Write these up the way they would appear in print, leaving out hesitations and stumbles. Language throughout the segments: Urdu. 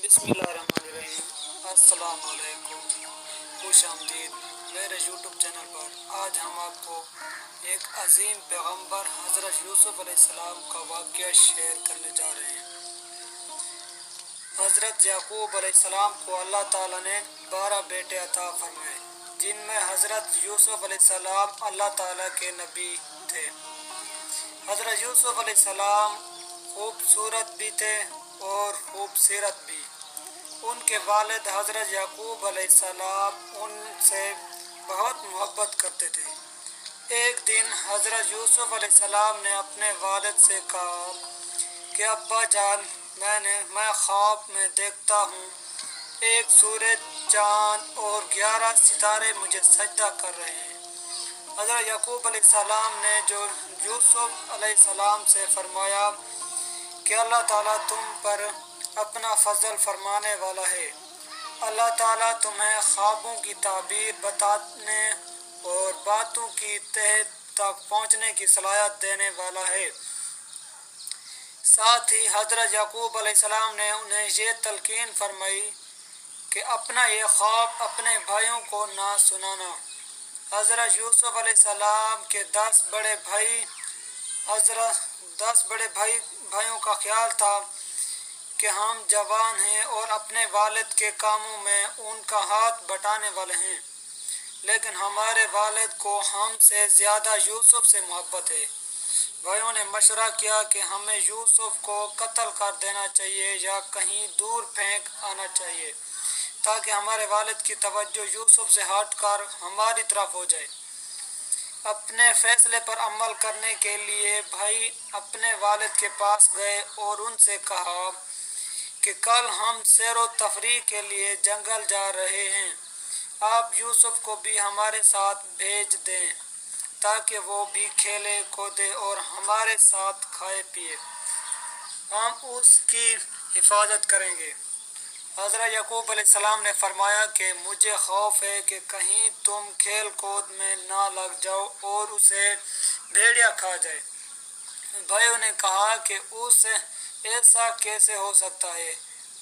بسم اللہ الرحمن الرحیم۔ السلام علیکم، خوش آمدید میرے یوٹیوب چینل پر۔ آج ہم آپ کو ایک عظیم پیغمبر حضرت یوسف علیہ السلام کا واقعہ شیئر کرنے جا رہے ہیں۔ حضرت یعقوب علیہ السلام کو اللہ تعالیٰ نے 12 بیٹے عطا فرمائے، جن میں حضرت یوسف علیہ السلام اللہ تعالیٰ کے نبی تھے۔ حضرت یوسف علیہ السلام خوبصورت بھی تھے اور خوبصیرت بھی۔ ان کے والد حضرت یعقوب علیہ السلام ان سے بہت محبت کرتے تھے۔ ایک دن حضرت یوسف علیہ السلام نے اپنے والد سے کہا کہ ابا جان، میں خواب میں دیکھتا ہوں ایک سورج، چاند اور 11 ستارے مجھے سجدہ کر رہے ہیں۔ حضرت یعقوب علیہ السلام نے جو یوسف علیہ السلام سے فرمایا کہ اللہ تعالیٰ تم پر اپنا فضل فرمانے والا ہے، اللہ تعالیٰ تمہیں خوابوں کی تعبیر بتانے اور باتوں کی تہ تک پہنچنے کی صلاحیت دینے والا ہے۔ ساتھ ہی حضرت یعقوب علیہ السلام نے انہیں یہ تلقین فرمائی کہ اپنا یہ خواب اپنے بھائیوں کو نہ سنانا۔ حضرت یوسف علیہ السلام کے 10 بڑے بھائیوں کا خیال تھا کہ ہم جوان ہیں اور اپنے والد کے کاموں میں ان کا ہاتھ بٹانے والے ہیں، لیکن ہمارے والد کو ہم سے زیادہ یوسف سے محبت ہے۔ بھائیوں نے مشورہ کیا کہ ہمیں یوسف کو قتل کر دینا چاہیے یا کہیں دور پھینک آنا چاہیے تاکہ ہمارے والد کی توجہ یوسف سے ہٹ کر ہماری طرف ہو جائے۔ اپنے فیصلے پر عمل کرنے کے لیے بھائی اپنے والد کے پاس گئے اور ان سے کہا کہ کل ہم سیر و تفریح کے لیے جنگل جا رہے ہیں، آپ یوسف کو بھی ہمارے ساتھ بھیج دیں تاکہ وہ بھی کھیلے کودے اور ہمارے ساتھ کھائے پیے، ہم اس کی حفاظت کریں گے۔ حضرت یعقوب علیہ السلام نے فرمایا کہ مجھے خوف ہے کہ کہیں تم کھیل کود میں نہ لگ جاؤ اور اسے بھیڑیا کھا جائے۔ بھائیوں نے کہا کہ ایسا کیسے ہو سکتا ہے،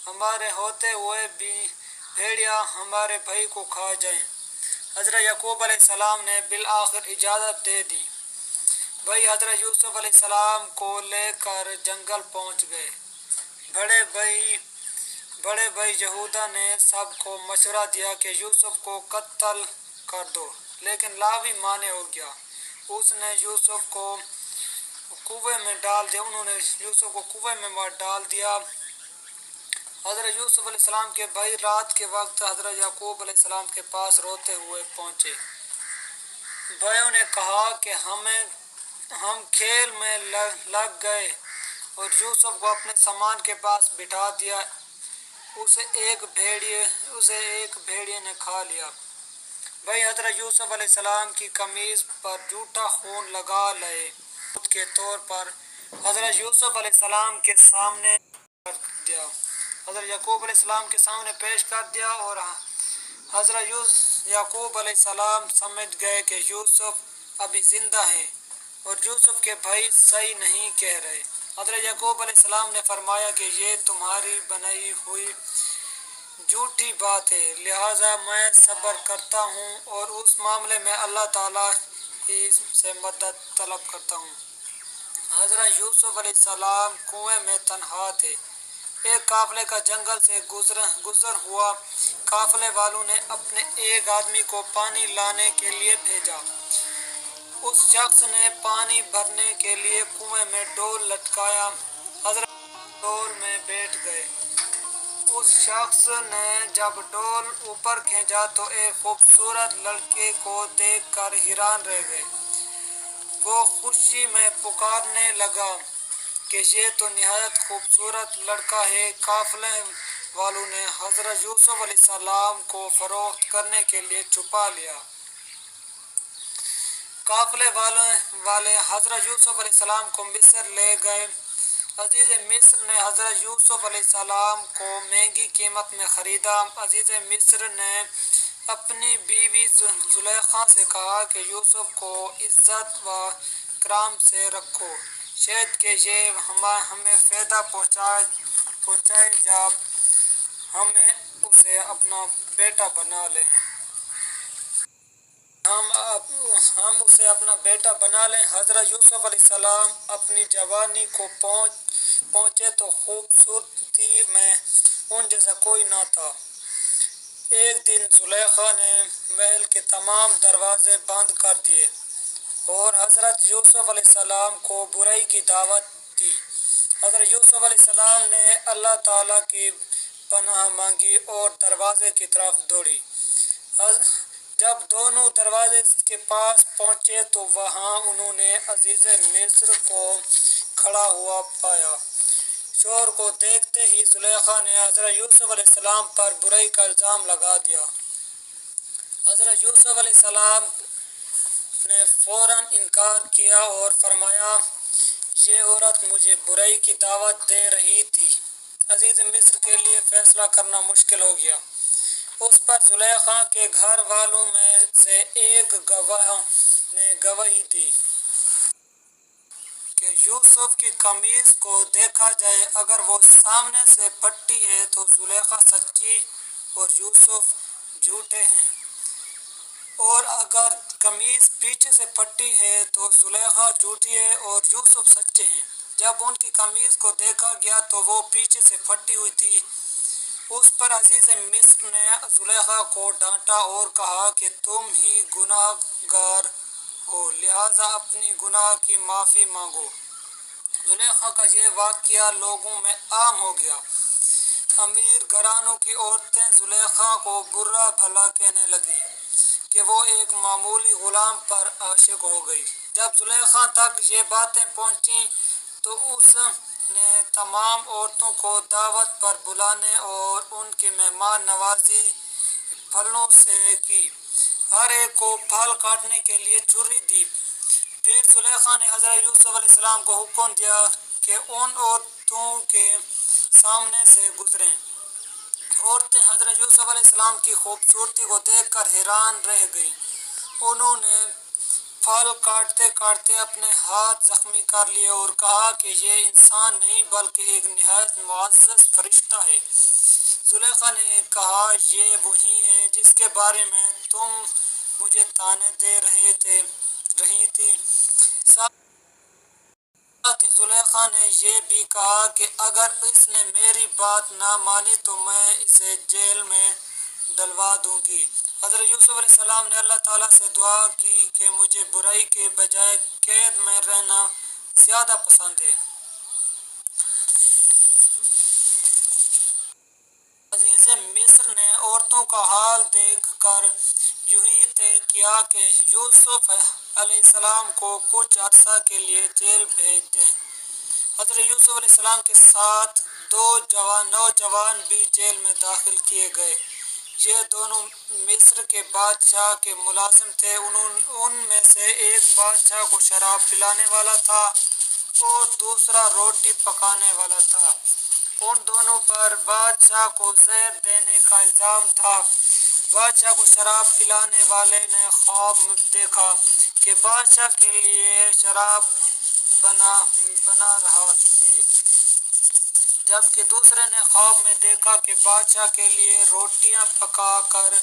ہمارے ہوتے ہوئے بھی بھیڑیا ہمارے بھائی کو کھا جائیں۔ حضرت یعقوب علیہ السلام نے بالآخر اجازت دے دی۔ بھائی حضرت یوسف علیہ السلام کو لے کر جنگل پہنچ گئے۔ بڑے بھائی یہودا نے سب کو مشورہ دیا کہ یوسف کو قتل کر دو، لیکن لاوی مانے ہو گیا۔ انہوں نے یوسف کو کنویں میں ڈال دیا۔ حضرت یوسف علیہ السلام کے بھائی رات کے وقت حضرت یعقوب علیہ السلام کے پاس روتے ہوئے پہنچے۔ بھائیوں نے کہا کہ ہم کھیل میں لگ گئے اور یوسف کو اپنے سامان کے پاس بٹھا دیا، اسے ایک بھیڑیے نے کھا لیا۔ بھائی حضرت یوسف علیہ السلام کی قمیض پر جھوٹا خون لگا لائے کے طور پر حضرت یوسف علیہ السلام کے سامنے کر دیا، حضرت یعقوب علیہ السلام کے سامنے پیش کر دیا اور حضرت یعقوب علیہ السلام سمجھ گئے کہ یوسف ابھی زندہ ہے اور یوسف کے بھائی صحیح نہیں کہہ رہے۔ حضرت یعقوب علیہ السلام نے فرمایا کہ یہ تمہاری بنائی ہوئی جھوٹی بات ہے، لہٰذا میں صبر کرتا ہوں اور اس معاملے میں اللہ تعالیٰ ہی سے مدد طلب کرتا ہوں۔ حضرت یوسف علیہ السلام کنویں میں تنہا تھے۔ ایک قافلے کا جنگل سے گزر ہوا۔ قافلے والوں نے اپنے ایک آدمی کو پانی لانے کے لیے بھیجا۔ اس شخص نے پانی بھرنے کے لیے کنویں میں ڈول لٹکایا۔ حضرت ڈول میں بیٹھ گئے۔ اس شخص نے جب ڈول اوپر کھینچا تو ایک خوبصورت لڑکے کو دیکھ کر حیران رہ گئے۔ وہ خوشی میں پکارنے لگا کہ یہ تو نہایت خوبصورت لڑکا ہے۔ قافلے والوں نے حضرت یوسف علیہ السلام کو فروخت کرنے کے لیے چھپا لیا۔ قافلے والے حضرت یوسف علیہ السلام کو مصر لے گئے۔ عزیز مصر نے حضرت یوسف علیہ السلام کو مہنگی قیمت میں خریدا۔ عزیز مصر نے اپنی بیوی زلیخا سے کہا کہ یوسف کو عزت و کرام سے رکھو، شاید کہ یہ ہمیں فائدہ پہنچائے یا ہمیں اسے اپنا بیٹا بنا لیں ہم اسے اپنا بیٹا بنا لیں۔ حضرت یوسف علیہ السلام اپنی جوانی کو پہنچے تو خوبصورتی میں ان جیسا کوئی نہ تھا۔ ایک دن زلیخا نے محل کے تمام دروازے بند کر دیے اور حضرت یوسف علیہ السلام کو برائی کی دعوت دی۔ حضرت یوسف علیہ السلام نے اللہ تعالیٰ کی پناہ مانگی اور دروازے کی طرف دوڑی۔ جب دونوں دروازے کے پاس پہنچے تو وہاں انہوں نے عزیز مصر کو کھڑا ہوا پایا۔ شوہر کو دیکھتے ہی زلیخا نے حضرت یوسف علیہ السلام پر برائی کا الزام لگا دیا۔ حضرت یوسف علیہ السلام نے فوراً انکار کیا اور فرمایا، یہ عورت مجھے برائی کی دعوت دے رہی تھی۔ عزیز مصر کے لیے فیصلہ کرنا مشکل ہو گیا۔ اس پر زلیخا کے گھر والوں میں سے ایک گواہ نے گواہی دی کہ یوسف کی قمیص کو دیکھا جائے، اگر وہ سامنے سے پھٹی ہے تو زلیخا سچی اور یوسف جھوٹے ہیں، اور اگر قمیص پیچھے سے پھٹی ہے تو زلیخا جھوٹی ہے اور یوسف سچے ہیں۔ جب ان کی قمیص کو دیکھا گیا تو وہ پیچھے سے پھٹی ہوئی تھی۔ اس پر عزیز مصر نے زلیخا کو ڈانٹا اور کہا کہ تم ہی گناہ گار ہو، لہٰذا اپنی گناہ کی معافی مانگو۔ زلیخا کا یہ واقعہ لوگوں میں عام ہو گیا۔ امیر گھرانوں کی عورتیں زلیخا کو برا بھلا کہنے لگیں کہ وہ ایک معمولی غلام پر عاشق ہو گئی۔ جب زلیخا تک یہ باتیں پہنچیں تو اس نے تمام عورتوں کو دعوت پر بلانے اور ان کی مہمان نوازی پھلوں سے کی۔ ہر ایک کو پھل کاٹنے کے لیے چھری دی۔ پھر زلیخا نے حضرت یوسف علیہ السلام کو حکم دیا کہ ان عورتوں کے سامنے سے گزریں۔ عورتیں حضرت یوسف علیہ السلام کی خوبصورتی کو دیکھ کر حیران رہ گئیں۔ انہوں نے پھل کاٹتے کاٹتے اپنے ہاتھ زخمی کر لیے اور کہا کہ یہ انسان نہیں بلکہ ایک نہایت معزز فرشتہ ہے۔ زلیخا نے کہا، یہ وہی ہے جس کے بارے میں تم مجھے طعنے دے رہی تھی۔ ساتھ ہی زلیخا نے یہ بھی کہا کہ اگر اس نے میری بات نہ مانی تو میں اسے جیل میں ڈلوا دوں گی۔ حضرت یوسف علیہ السلام نے اللہ تعالیٰ سے دعا کی کہ مجھے برائی کے بجائے قید میں رہنا زیادہ پسند ہے۔ عزیز مصر نے عورتوں کا حال دیکھ کر یہی طے کیا کہ یوسف علیہ السلام کو کچھ عرصہ کے لیے جیل بھیج دیں۔ حضرت یوسف علیہ السلام کے ساتھ دو نوجوان بھی جیل میں داخل کیے گئے۔ یہ دونوں مصر کے بادشاہ کے ملازم تھے۔ ان میں سے ایک بادشاہ کو شراب پلانے والا تھا اور دوسرا روٹی پکانے والا تھا۔ ان دونوں پر بادشاہ کو زہر دینے کا الزام تھا۔ بادشاہ کو شراب پلانے والے نے خواب میں دیکھا کہ بادشاہ کے لیے شراب بنا رہا ہے، جبکہ دوسرے نے خواب میں دیکھا کہ بادشاہ کے لیے روٹیاں پکا کر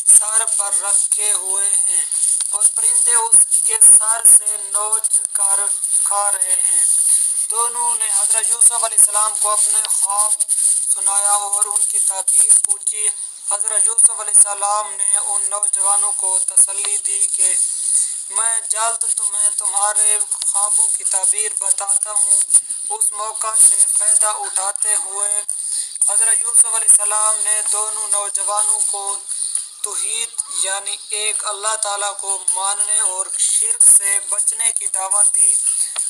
سر پر رکھے ہوئے ہیں اور پرندے اس کے سر سے نوچ کر کھا رہے ہیں۔ دونوں نے حضرت یوسف علیہ السلام کو اپنے خواب سنایا اور ان کی تعبیر پوچھی۔ حضرت یوسف علیہ السلام نے ان نوجوانوں کو تسلی دی کہ میں جلد تمہیں تمہارے خوابوں کی تعبیر بتاتا ہوں۔ اس موقع سے فائدہ اٹھاتے ہوئے حضرت یوسف علیہ السلام نے دونوں نوجوانوں کو توحید یعنی ایک اللہ تعالیٰ کو ماننے اور شرک سے بچنے کی دعوت دی۔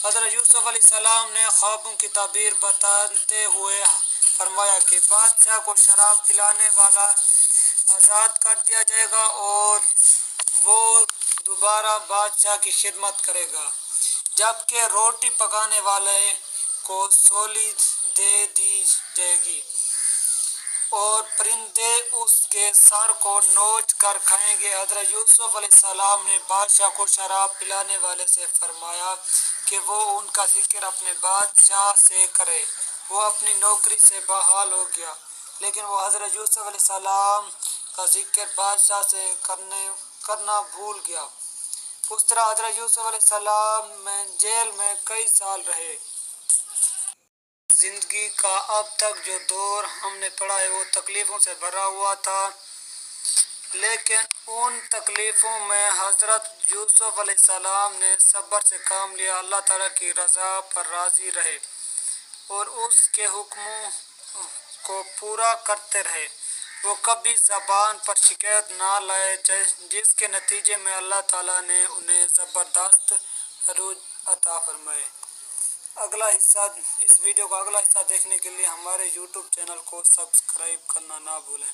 حضرت یوسف علیہ السلام نے خوابوں کی تعبیر بتاتے ہوئے فرمایا کہ بادشاہ کو شراب پلانے والا آزاد کر دیا جائے گا اور وہ دوبارہ بادشاہ کی خدمت کرے گا، جبکہ روٹی پکانے والے کو سولی دے دی جائے گی اور پرندے اس کے سر کو نوچ کر کھائیں گے۔ حضرت یوسف علیہ السلام نے بادشاہ کو شراب پلانے والے سے فرمایا کہ وہ ان کا ذکر اپنے بادشاہ سے کرے۔ وہ اپنی نوکری سے بحال ہو گیا۔ لیکن وہ حضرت یوسف علیہ السلام کا ذکر بادشاہ سے کرنا بھول گیا۔ اس طرح حضرت یوسف علیہ السلام میں جیل میں کئی سال رہے۔ زندگی کا اب تک جو دور ہم نے پڑھا ہے وہ تکلیفوں سے بھرا ہوا تھا، لیکن ان تکلیفوں میں حضرت یوسف علیہ السلام نے صبر سے کام لیا، اللہ تعالیٰ کی رضا پر راضی رہے اور اس کے حکموں کو پورا کرتے رہے۔ وہ کبھی زبان پر شکایت نہ لائے، جس کے نتیجے میں اللہ تعالیٰ نے انہیں زبردست عروج عطا فرمائے۔ اس ویڈیو کا اگلا حصہ دیکھنے کے لیے ہمارے یوٹیوب چینل کو سبسکرائب کرنا نہ بھولیں۔